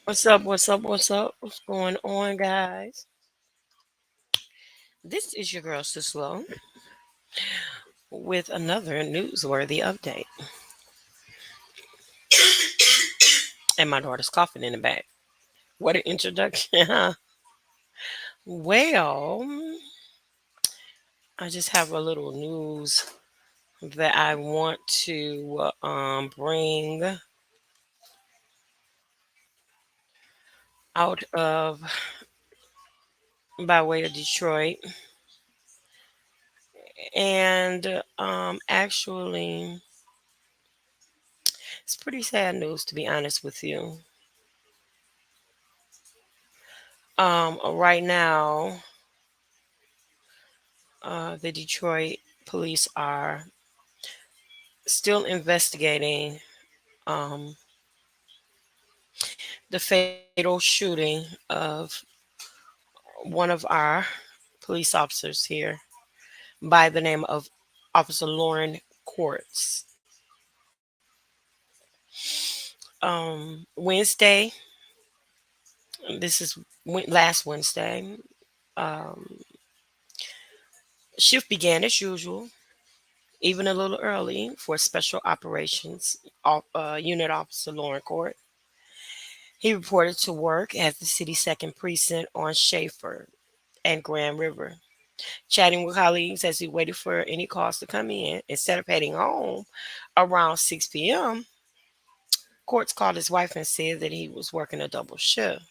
What's up? What's up? What's up? What's going on, guys? This is your girl Sis-Lo with another newsworthy update. And my daughter's coughing in the back. What an introduction, huh? Well, I just have a little news that I want to bring out of by way of Detroit. And actually, it's pretty sad news, to be honest with you. Right now, the Detroit police are still investigating um, the fatal shooting of one of our police officers here by the name of Officer Loren Courts. Wednesday, this is last Wednesday, um, shift began as usual, even a little early for Special Operations Unit Officer Loren Court. He reported to work at the city's second precinct on Schaefer and Grand River, chatting with colleagues as he waited for any calls to come in. Instead of heading home around 6 p.m., Courts called his wife and said that he was working a double shift.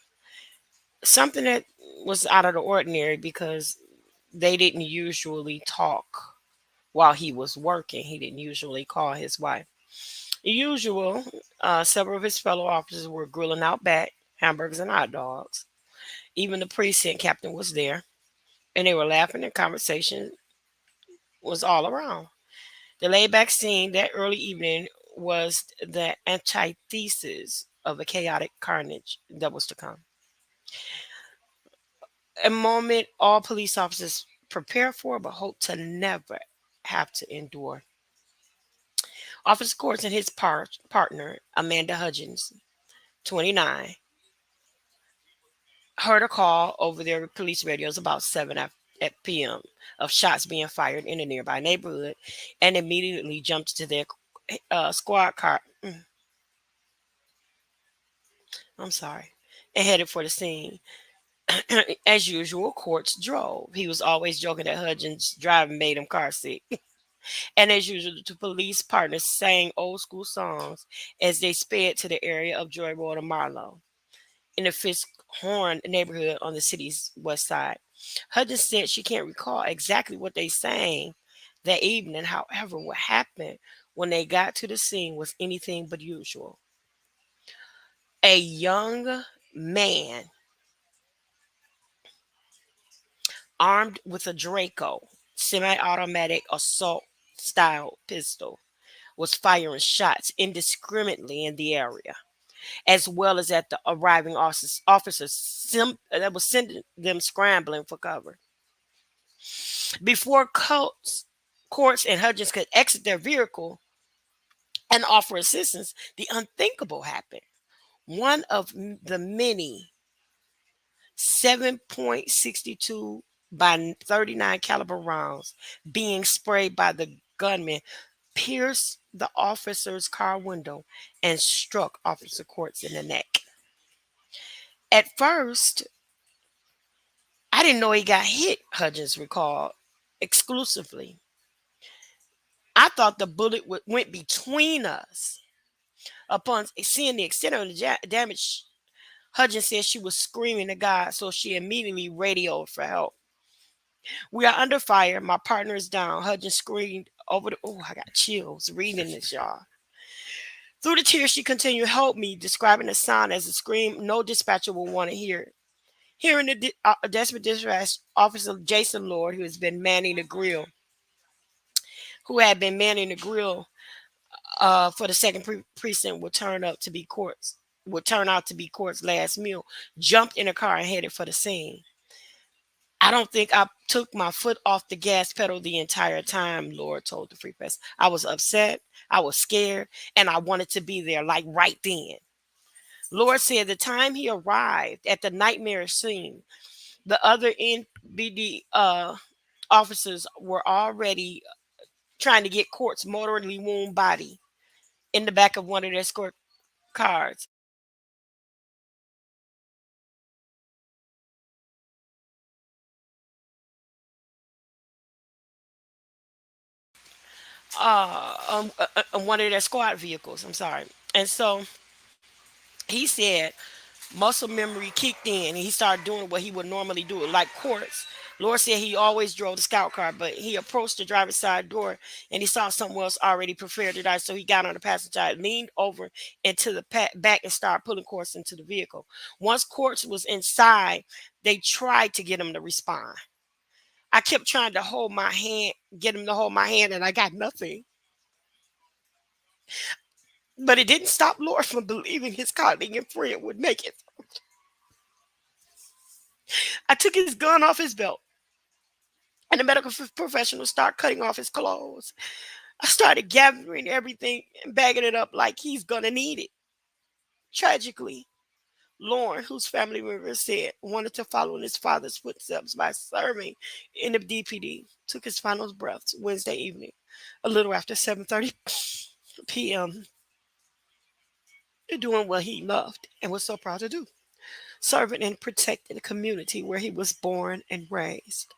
Something that was out of the ordinary because they didn't usually talk while he was working. He didn't usually call his wife. Usual, several of his fellow officers were grilling out back hamburgers and hot dogs. Even the precinct captain was there, and they were laughing and conversation was all around. The laid back scene that early evening was the antithesis of a chaotic carnage that was to come. A moment all police officers prepare for but hope to never have to endure. Officer Courts and his partner, Amanda Hudgens, 29, heard a call over their police radios about 7 at p.m. of shots being fired in a nearby neighborhood and immediately jumped to their squad car. I'm sorry. And headed for the scene. As usual, Courts drove. He was always joking that Hudgens' driving made him car sick. And as usual, the two police partners sang old school songs as they sped to the area of Joy Road and Marlowe in the Fisk Horn neighborhood on the city's west side. Hudgens said she can't recall exactly what they sang that evening. However, what happened when they got to the scene was anything but usual. A young man armed with a Draco semi automatic assault style pistol was firing shots indiscriminately in the area, as well as at the arriving officers that was sending them scrambling for cover. Before Courts and Hudgens could exit their vehicle and offer assistance, the unthinkable happened. One of the many 7.62 by 39 caliber rounds being sprayed by the gunman pierced the officer's car window and struck Officer Courts in the neck. At first, I didn't know he got hit, Hudgens recalled exclusively. I thought the bullet went between us. Upon seeing the extent of the damage, Hudgens said she was screaming to God, so she immediately radioed for help. We are under fire. My partner is down. Hudgens screamed over the. Oh, I got chills reading this, y'all. Through the tears, she continued, "Help me," describing the sound as a scream no dispatcher will want to hear. Hearing the desperate distress, Officer Jason Lord, who had been manning the grill for the second precinct, would turn out to be Court's last meal, jumped in a car and headed for the scene. I don't think I took my foot off the gas pedal the entire time, Lord told the Free Press. I was upset, I was scared, and I wanted to be there, like right then. Lord said the time he arrived at the nightmare scene, the other NBD officers were already trying to get Court's mortally wounded body in the back of one of their escort cars. One of their squad vehicles. I'm sorry. And so he said muscle memory kicked in and he started doing what he would normally do, like Quartz. Lord said he always drove the scout car, but he approached the driver's side door and he saw someone else already prepared to die. So he got on the passenger side, leaned over into the back and started pulling Quartz into the vehicle. Once Quartz was inside, they tried to get him to respond. I kept trying to hold my hand, get him to hold my hand, and I got nothing. But it didn't stop Lord from believing his colleague and friend would make it. I took his gun off his belt, and the medical professional started cutting off his clothes. I started gathering everything and bagging it up like he's gonna need it. Tragically, Loren, whose family members said wanted to follow in his father's footsteps by serving in the DPD, took his final breaths Wednesday evening, a little after 7:30 p.m., doing what he loved and was so proud to do, serving and protecting the community where he was born and raised.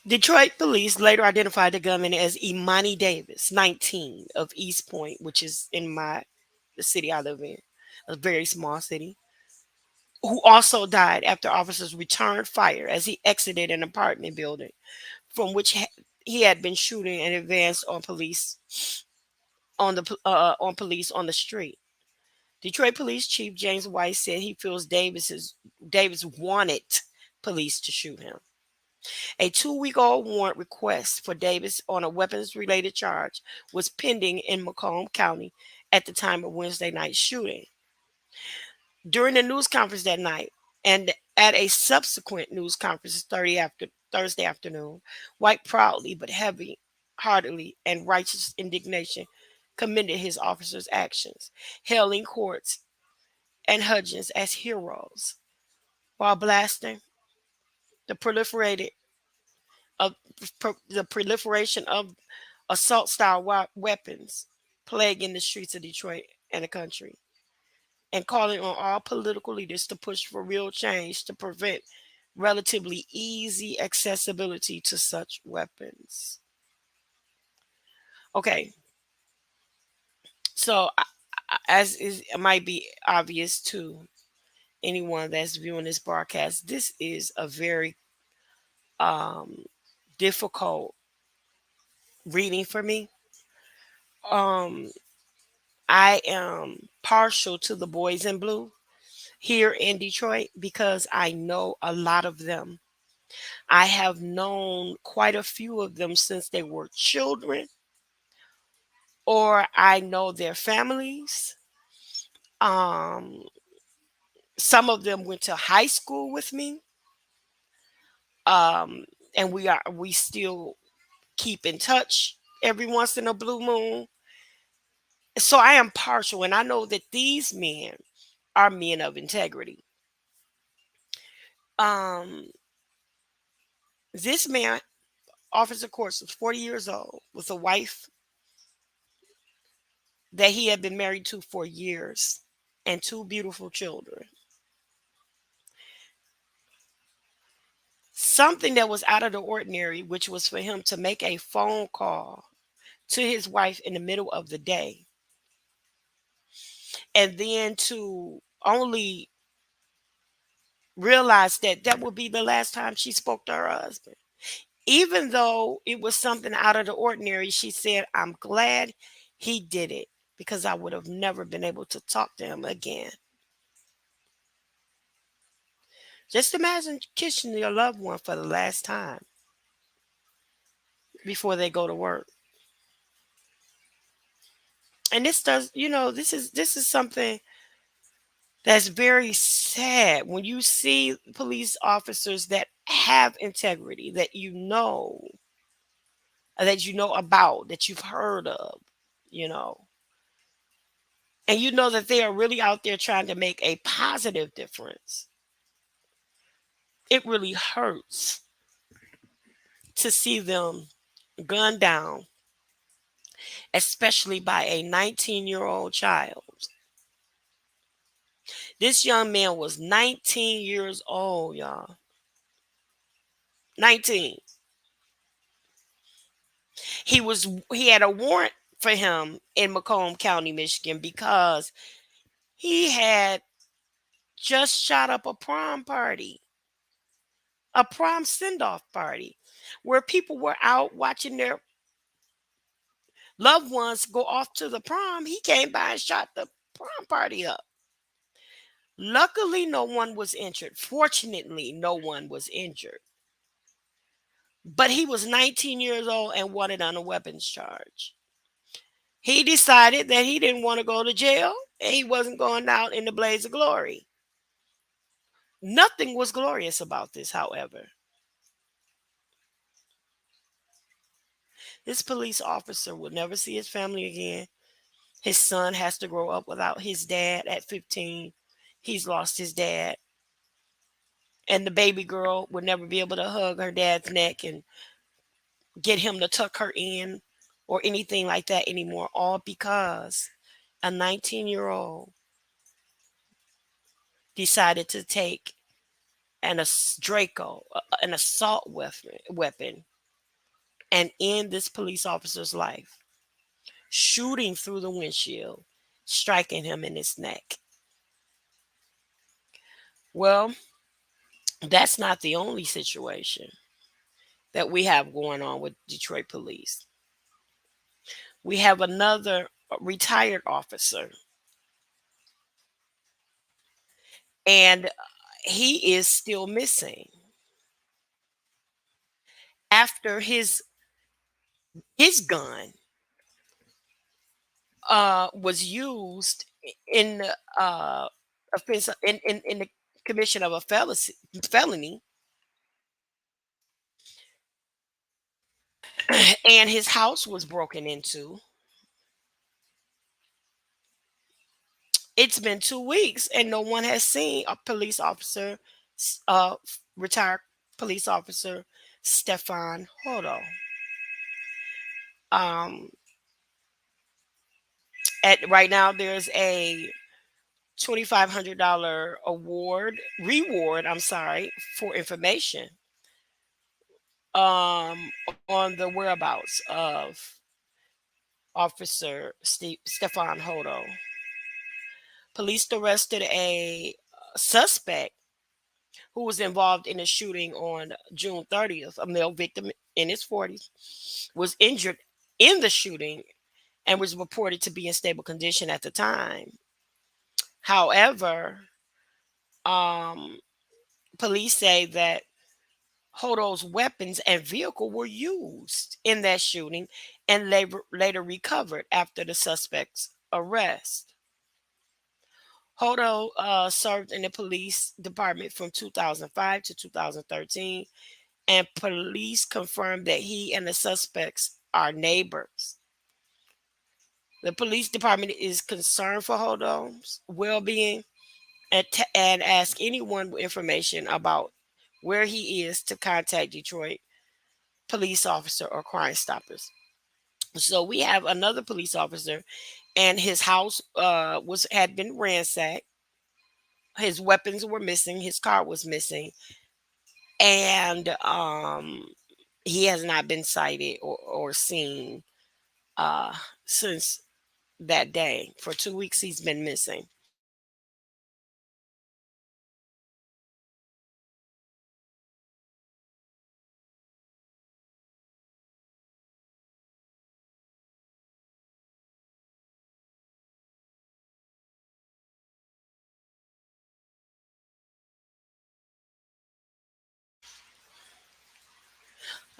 Detroit police later identified the gunman as Imani Davis, 19, of East Point, which is in the city I live in, a very small city, who also died after officers returned fire as he exited an apartment building from which he had been shooting and advanced on police on the street. Detroit Police Chief James White said he feels Davis wanted police to shoot him. A 2-week-old warrant request for Davis on a weapons related charge was pending in Macomb County at the time of Wednesday night's shooting. During the news conference that night and at a subsequent news conference Thursday afternoon, White proudly but heavy heartedly and righteous indignation commended his officers' actions, hailing Courts and Hudgens as heroes while blasting the proliferated of the proliferation of assault style weapons plaguing the streets of Detroit and the country, and calling on all political leaders to push for real change to prevent relatively easy accessibility to such weapons. Okay, so as is it might be obvious to anyone that's viewing this broadcast, this is a very um, difficult reading for me. Um, I am partial to the boys in blue here in Detroit because I know a lot of them. I have known quite a few of them since they were children, or I know their families. Um, some of them went to high school with me, um, and we still keep in touch every once in a blue moon. So I am partial, and I know that these men are men of integrity. Um, this man, Officer Courts, was 40 years old with a wife that he had been married to for years and two beautiful children. Something that was out of the ordinary, which was for him to make a phone call to his wife in the middle of the day and then to only realize that that would be the last time she spoke to her husband. Even though it was something out of the ordinary, she said, I'm glad he did it because I would have never been able to talk to him again. Just imagine kissing your loved one for the last time before they go to work. And this does, this is something that's very sad when you see police officers that have integrity, that that you know about, that you've heard of, you know, and you know that they are really out there trying to make a positive difference, it really hurts to see them gunned down, especially by a 19-year-old child. This young man was 19 years old, y'all. 19. He had a warrant for him in Macomb County, Michigan, because he had just shot up a prom send-off party, where people were out watching their loved ones go off to the prom. He came by and shot the prom party up. Luckily, no one was injured. Fortunately, no one was injured. But he was 19 years old and wanted on a weapons charge. He decided that he didn't want to go to jail and he wasn't going out in the blaze of glory. Nothing was glorious about this, however. This police officer will never see his family again. His son has to grow up without his dad at 15. He's lost his dad. And the baby girl would never be able to hug her dad's neck and get him to tuck her in or anything like that anymore, all because a 19-year-old decided to take Draco, an assault weapon, and end this police officer's life, shooting through the windshield, striking him in his neck. Well, that's not the only situation that we have going on with Detroit police. We have another retired officer, and he is still missing after his gun was used in offense in the commission of a felony, and his house was broken into. It's been 2 weeks, and no one has seen a police officer, retired police officer Stefan Hodo. Um, at right now, there's a $2,500 reward. I'm sorry, for information on the whereabouts of Officer Stefan Hodo. Police arrested a suspect who was involved in a shooting on June 30th. A male victim in his 40s was injured in the shooting and was reported to be in stable condition at the time. However, um, police say that Hodo's weapons and vehicle were used in that shooting and later recovered after the suspect's arrest. Hodo served in the police department from 2005 to 2013, and police confirmed that he and the suspects are neighbors. The police department is concerned for Hodo's well-being and ask anyone with information about where he is to contact Detroit police officer or Crime Stoppers. So we have another police officer, and his house was had been ransacked. His weapons were missing. His car was missing, and he has not been cited or seen uh, since that day. For 2 weeks, he's been missing.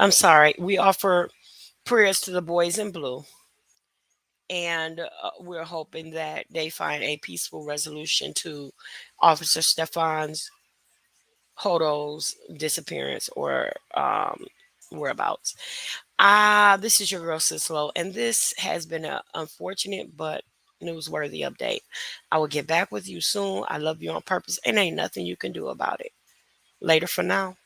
I'm sorry. We offer prayers to the boys in blue, and we're hoping that they find a peaceful resolution to Officer Stefan's Hodo's disappearance or whereabouts. This is your girl Sis-Lo, and this has been an unfortunate but newsworthy update. I will get back with you soon. I love you on purpose, and ain't nothing you can do about it. Later for now.